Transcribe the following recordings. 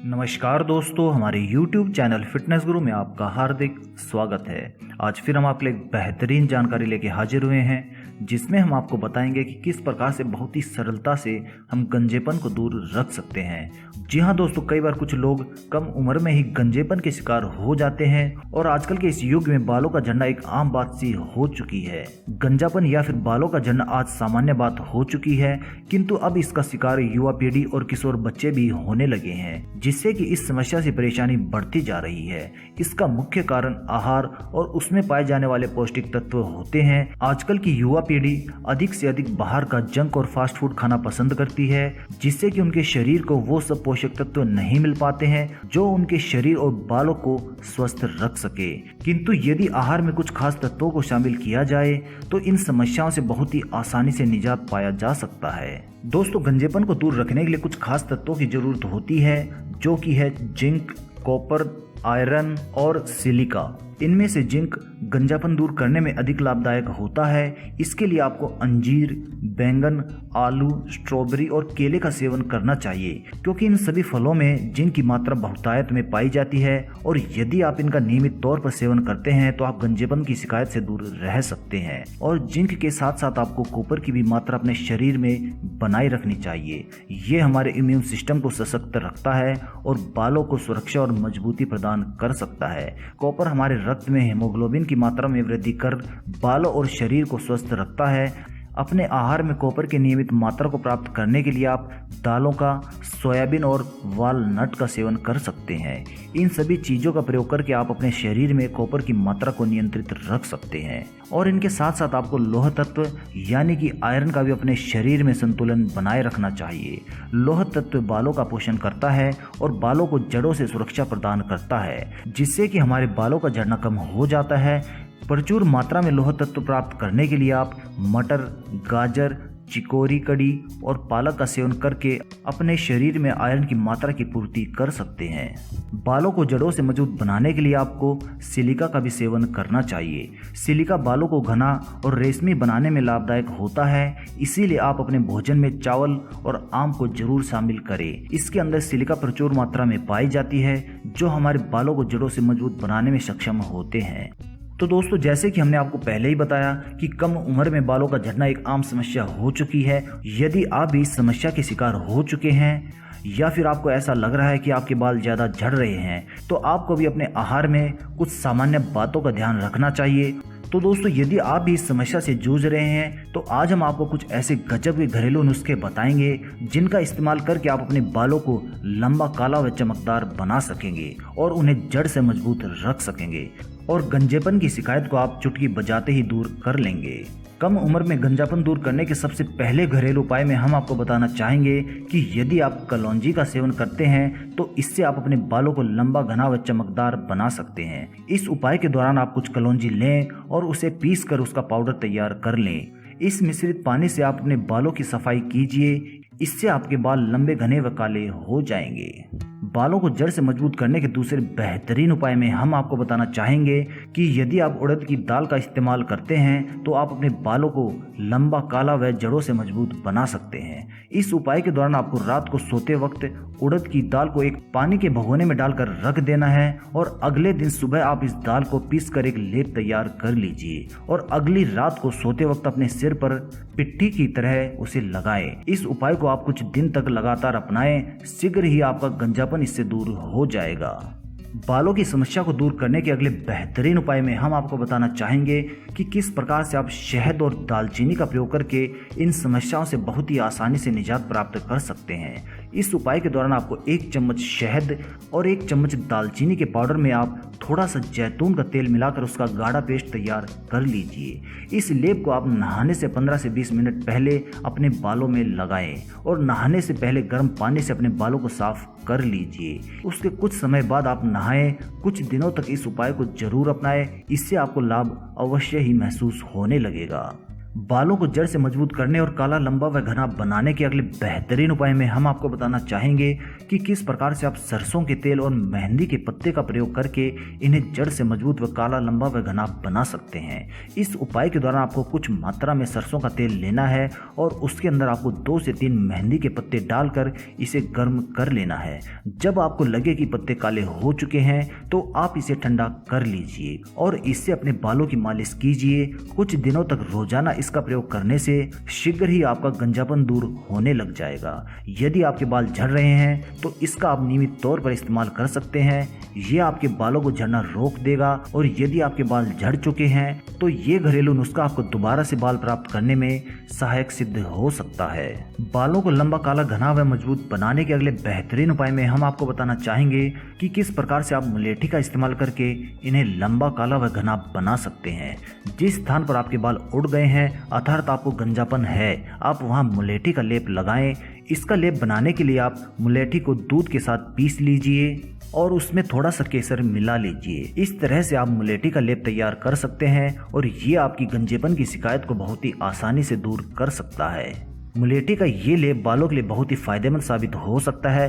नमस्कार दोस्तों, हमारे YouTube चैनल फिटनेस गुरु में आपका हार्दिक स्वागत है। आज फिर हम आपके लिए एक बेहतरीन जानकारी लेके हाजिर हुए हैं, जिसमें हम आपको बताएंगे कि किस प्रकार से बहुत ही सरलता से हम गंजेपन को दूर रख सकते हैं। जी हाँ दोस्तों, कई बार कुछ लोग कम उम्र में ही गंजेपन के शिकार हो जाते हैं और आजकल के इस युग में बालों का झड़ना एक आम बात सी हो चुकी है। गंजापन या फिर बालों का झड़ना आज सामान्य बात हो चुकी है, किंतु अब इसका शिकार युवा पीढ़ी और किशोर बच्चे भी होने लगे हैं, जिससे कि इस समस्या से परेशानी बढ़ती जा रही है। इसका मुख्य कारण आहार और उसमें पाए जाने वाले पौष्टिक तत्व होते हैं। आजकल की युवा पीढ़ी अधिक से अधिक बाहर का जंक और फास्ट फूड खाना पसंद करती है, जिससे कि उनके शरीर को वो सब पोषक तत्व नहीं मिल पाते हैं जो उनके शरीर और बालों को स्वस्थ रख सके। किंतु यदि आहार में कुछ खास तत्वों को शामिल किया जाए तो इन समस्याओं से बहुत ही आसानी से निजात पाया जा सकता है। दोस्तों, गंजेपन को दूर रखने के लिए कुछ खास तत्वों की जरूरत होती है, जो कि है जिंक, कॉपर, आयरन और सिलिका। इनमें से जिंक गंजापन दूर करने में अधिक लाभदायक होता है। इसके लिए आपको अंजीर, बैंगन, आलू, स्ट्रॉबेरी और केले का सेवन करना चाहिए, क्योंकि इन सभी फलों में जिंक की मात्रा बहुतायत में पाई जाती है और यदि आप इनका नियमित तौर पर सेवन करते हैं तो आप गंजेपन की शिकायत से दूर रह सकते हैं। और जिंक के साथ साथ आपको कॉपर की भी मात्रा अपने शरीर में बनाए रखनी चाहिए। ये हमारे इम्यून सिस्टम को सशक्त रखता है और बालों को सुरक्षा और मजबूती प्रदान कर सकता है। कॉपर हमारे रक्त में हीमोग्लोबिन की मात्रा में वृद्धि कर बालों और शरीर को स्वस्थ रखता है। अपने आहार में कॉपर की नियमित मात्रा को प्राप्त करने के लिए आप दालों का, सोयाबीन और वालनट का सेवन कर सकते हैं। इन सभी चीज़ों का प्रयोग करके आप अपने शरीर में कॉपर की मात्रा को नियंत्रित रख सकते हैं। और इनके साथ साथ आपको लौह तत्व यानी कि आयरन का भी अपने शरीर में संतुलन बनाए रखना चाहिए। लौह तत्व बालों का पोषण करता है और बालों को जड़ों से सुरक्षा प्रदान करता है, जिससे कि हमारे बालों का झड़ना कम हो जाता है। प्रचुर मात्रा में लौह तत्व प्राप्त करने के लिए आप मटर, गाजर, चिकोरी कड़ी और पालक का सेवन करके अपने शरीर में आयरन की मात्रा की पूर्ति कर सकते हैं। बालों को जड़ों से मजबूत बनाने के लिए आपको सिलिका का भी सेवन करना चाहिए। सिलिका बालों को घना और रेशमी बनाने में लाभदायक होता है, इसीलिए आप अपने भोजन में चावल और आम को जरूर शामिल करें। इसके अंदर सिलिका प्रचुर मात्रा में पाई जाती है, जो हमारे बालों को जड़ों से मजबूत बनाने में सक्षम होते हैं। तो दोस्तों, जैसे कि हमने आपको पहले ही बताया कि कम उम्र में बालों का झड़ना एक आम समस्या हो चुकी है। यदि आप भी इस समस्या के शिकार हो चुके हैं या फिर आपको ऐसा लग रहा है कि आपके बाल ज़्यादा झड़ रहे हैं, तो आपको भी अपने आहार में कुछ सामान्य बातों का ध्यान रखना चाहिए। तो दोस्तों, यदि आप भी इस समस्या से जूझ रहे हैं तो आज हम आपको कुछ ऐसे गजब के घरेलू नुस्खे बताएंगे, जिनका इस्तेमाल करके आप अपने बालों को लंबा, काला व चमकदार बना सकेंगे और उन्हें जड़ से मजबूत रख सकेंगे और गंजेपन की शिकायत को आप चुटकी बजाते ही दूर कर लेंगे। कम उम्र में गंजापन दूर करने के सबसे पहले घरेलू उपाय में हम आपको बताना चाहेंगे कि यदि आप कलौंजी का सेवन करते हैं तो इससे आप अपने बालों को लंबा, घना व चमकदार बना सकते हैं। इस उपाय के दौरान आप कुछ कलौंजी लें और उसे पीस कर उसका पाउडर तैयार कर लें। इस मिश्रित पानी से आप अपने बालों की सफाई कीजिए, इससे आपके बाल लंबे, घने व काले हो जाएंगे। बालों को जड़ से मजबूत करने के दूसरे बेहतरीन उपाय में हम आपको बताना चाहेंगे कि यदि आप उड़द की दाल का इस्तेमाल करते हैं तो आप अपने बालों को लंबा, काला व जड़ों से मजबूत बना सकते हैं। इस उपाय के दौरान आपको रात को सोते वक्त उड़द की दाल को एक पानी के भगोने में डालकर रख देना है और अगले दिन सुबह आप इस दाल को पीसकर एक लेप तैयार कर लीजिए और अगली रात को सोते वक्त अपने सिर पर पिट्ठी की तरह उसे लगाएं। इस उपाय को आप कुछ दिन तक लगातार अपनाएं, शीघ्र ही आपका गंजापन इससे दूर हो जाएगा। बालों की समस्या को दूर करने के अगले बेहतरीन उपाय में हम आपको बताना चाहेंगे कि किस प्रकार से आप शहद और दालचीनी का प्रयोग करके इन समस्याओं से बहुत ही आसानी से निजात प्राप्त कर सकते हैं। इस उपाय के दौरान आपको 1 चम्मच शहद और 1 चम्मच दालचीनी के पाउडर में आप थोड़ा सा जैतून का तेल मिलाकर उसका गाढ़ा पेस्ट तैयार कर लीजिए। इस लेप को आप नहाने से 15 से 20 मिनट पहले अपने बालों में लगाएं और नहाने से पहले गर्म पानी से अपने बालों को साफ कर लीजिए। उसके कुछ समय बाद आप नहाएं। कुछ दिनों तक इस उपाय को जरूर अपनाएं, इससे आपको लाभ अवश्य ही महसूस होने लगेगा। बालों को जड़ से मजबूत करने और काला, लंबा व घना बनाने के अगले बेहतरीन उपाय में हम आपको बताना चाहेंगे कि किस प्रकार से आप सरसों के तेल और मेहंदी के पत्ते का प्रयोग करके इन्हें जड़ से मजबूत व काला, लंबा व घना बना सकते हैं। इस उपाय के दौरान आपको कुछ मात्रा में सरसों का तेल लेना है और उसके अंदर आपको 2 से 3 मेहंदी के पत्ते डालकर इसे गर्म कर लेना है। जब आपको लगे कि पत्ते काले हो चुके हैं तो आप इसे ठंडा कर लीजिए और इससे अपने बालों की मालिश कीजिए। कुछ दिनों तक रोजाना इसका प्रयोग करने से शीघ्र ही आपका गंजापन दूर होने लग जाएगा। यदि आपके बाल झड़ रहे हैं तो इसका आप नियमित तौर पर इस्तेमाल कर सकते हैं। ये आपके बालों को झड़ना रोक देगा और यदि आपके बाल झड़ चुके हैं तो ये घरेलू नुस्खा आपको दोबारा से बाल प्राप्त करने में सहायक सिद्ध हो सकता है। बालों को लंबा, काला, घना व मजबूत बनाने के अगले बेहतरीन उपाय में हम आपको बताना चाहेंगे कि किस प्रकार से आप मुलेठी का इस्तेमाल करके इन्हें लंबा, काला व घना बना सकते हैं। जिस स्थान पर आपके बाल उड़ गए हैं अर्थात आपको गंजापन है, आप वहां मुलेठी का लेप लगाएं। इसका लेप बनाने के लिए आप मुलेठी को दूध के साथ पीस लीजिए और उसमें थोड़ा सा केसर मिला लीजिए। इस तरह से आप मुलेठी का लेप तैयार कर सकते हैं और ये आपकी गंजेपन की शिकायत को बहुत ही आसानी से दूर कर सकता है। मुलेठी का ये लेप बालों के लिए बहुत ही फायदेमंद साबित हो सकता है।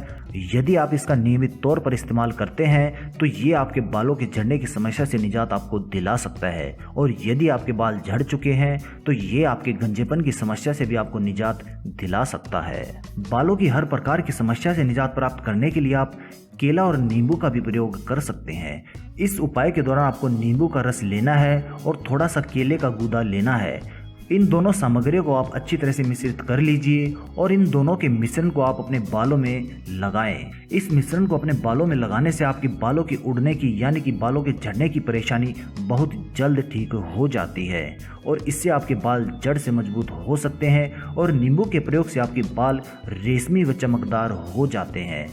यदि आप इसका नियमित तौर पर इस्तेमाल करते हैं तो ये आपके बालों के झड़ने की समस्या से निजात आपको दिला सकता है और यदि आपके बाल झड़ चुके हैं तो ये आपके गंजेपन की समस्या से भी आपको निजात दिला सकता है। बालों की हर प्रकार की समस्या से निजात प्राप्त करने के लिए आप केला और नींबू का भी प्रयोग कर सकते हैं। इस उपाय के दौरान आपको नींबू का रस लेना है और थोड़ा सा केले का गूदा लेना है। इन दोनों सामग्रियों को आप अच्छी तरह से मिश्रित कर लीजिए और इन दोनों के मिश्रण को आप अपने बालों में लगाएं। इस मिश्रण को अपने बालों में लगाने से आपके बालों के उड़ने की यानी कि बालों के झड़ने की परेशानी बहुत जल्द ठीक हो जाती है और इससे आपके बाल जड़ से मजबूत हो सकते हैं और नींबू के प्रयोग से आपके बाल रेशमी व चमकदार हो जाते हैं।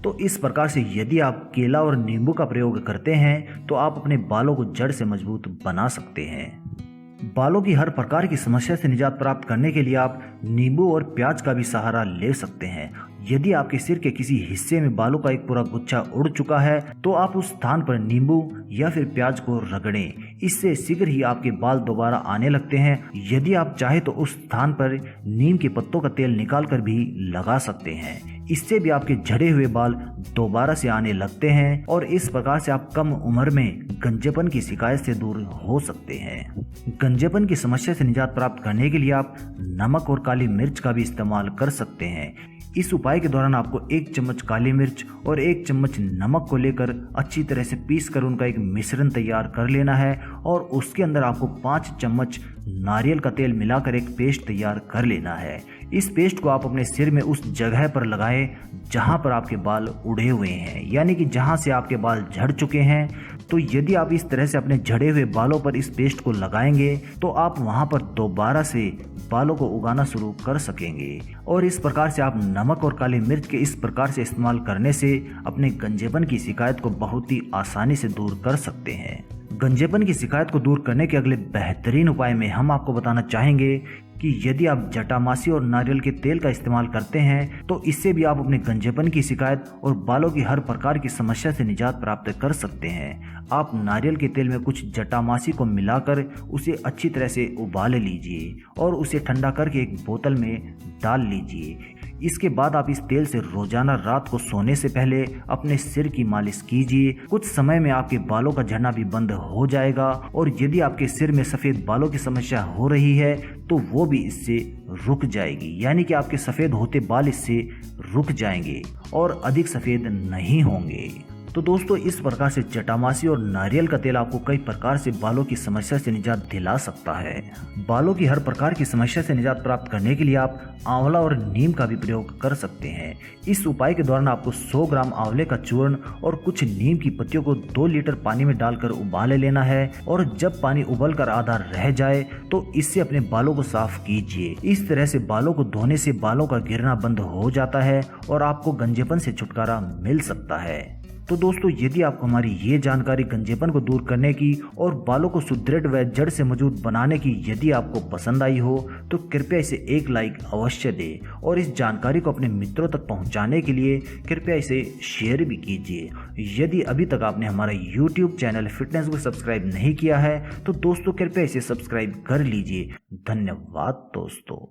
तो इस प्रकार से यदि आप केला और नींबू का प्रयोग करते हैं तो आप अपने बालों को जड़ से मजबूत बना सकते हैं। बालों की हर प्रकार की समस्या से निजात प्राप्त करने के लिए आप नींबू और प्याज का भी सहारा ले सकते हैं। यदि आपके सिर के किसी हिस्से में बालों का एक पूरा गुच्छा उड़ चुका है तो आप उस स्थान पर नींबू या फिर प्याज को रगड़ें। इससे शीघ्र ही आपके बाल दोबारा आने लगते हैं। यदि आप चाहे तो उस स्थान पर नीम के पत्तों का तेल निकाल कर भी लगा सकते हैं। इससे भी आपके झड़े हुए बाल दोबारा से आने लगते हैं और इस प्रकार से आप कम उम्र में गंजेपन की शिकायत से दूर हो सकते हैं। गंजेपन की समस्या से निजात प्राप्त करने के लिए आप नमक और काली मिर्च का भी इस्तेमाल कर सकते हैं। इस उपाय के दौरान आपको 1 चम्मच काली मिर्च और 1 चम्मच नमक को लेकर अच्छी तरह से पीस कर उनका एक मिश्रण तैयार कर लेना है और उसके अंदर आपको 5 चम्मच नारियल का तेल मिलाकर एक पेस्ट तैयार कर लेना है। इस पेस्ट को आप अपने सिर में उस जगह पर लगाएं जहां पर आपके बाल उड़े हुए हैं, यानी कि जहां से आपके बाल झड़ चुके हैं। तो यदि आप इस तरह से अपने झड़े हुए बालों पर इस पेस्ट को लगाएंगे तो आप वहां पर दोबारा से बालों को उगाना शुरू कर सकेंगे और इस प्रकार से आप नमक और काली मिर्च के इस प्रकार से इस्तेमाल करने से अपने गंजेपन की शिकायत को बहुत ही आसानी से दूर कर सकते हैं। गंजेपन की शिकायत को दूर करने के अगले बेहतरीन उपाय में हम आपको बताना चाहेंगे कि यदि आप जटामासी और नारियल के तेल का इस्तेमाल करते हैं तो इससे भी आप अपने गंजेपन की शिकायत और बालों की हर प्रकार की समस्या से निजात प्राप्त कर सकते हैं। आप नारियल के तेल में कुछ जटामासी को मिलाकर उसे अच्छी तरह से उबाल लीजिए और उसे ठंडा करके एक बोतल में डाल लीजिए। इसके बाद आप इस तेल से रोजाना रात को सोने से पहले अपने सिर की मालिश कीजिए। कुछ समय में आपके बालों का झड़ना भी बंद हो जाएगा और यदि आपके सिर में सफेद बालों की समस्या हो रही है तो वो भी इससे रुक जाएगी, यानी कि आपके सफेद होते बाल इससे रुक जाएंगे और अधिक सफेद नहीं होंगे। तो दोस्तों, इस प्रकार से जटामासी और नारियल का तेल आपको कई प्रकार से बालों की समस्या से निजात दिला सकता है। बालों की हर प्रकार की समस्या से निजात प्राप्त करने के लिए आप आंवला और नीम का भी प्रयोग कर सकते हैं। इस उपाय के दौरान आपको 100 ग्राम आंवले का चूर्ण और कुछ नीम की पत्तियों को 2 लीटर पानी में डालकर उबाल लेना है और जब पानी उबलकर आधा रह जाए तो इससे अपने बालों को साफ कीजिए। इस तरह से बालों को धोने से बालों का गिरना बंद हो जाता है और आपको गंजेपन से छुटकारा मिल सकता है। तो दोस्तों यदि आपको हमारी ये जानकारी गंजेपन को दूर करने की और बालों को सुदृढ़ व जड़ से मजबूत बनाने की यदि आपको पसंद आई हो तो कृपया इसे एक लाइक अवश्य दें और इस जानकारी को अपने मित्रों तक पहुंचाने के लिए कृपया इसे शेयर भी कीजिए। यदि अभी तक आपने हमारा YouTube चैनल फिटनेस को सब्सक्राइब नहीं किया है तो दोस्तों कृपया इसे सब्सक्राइब कर लीजिए। धन्यवाद दोस्तों।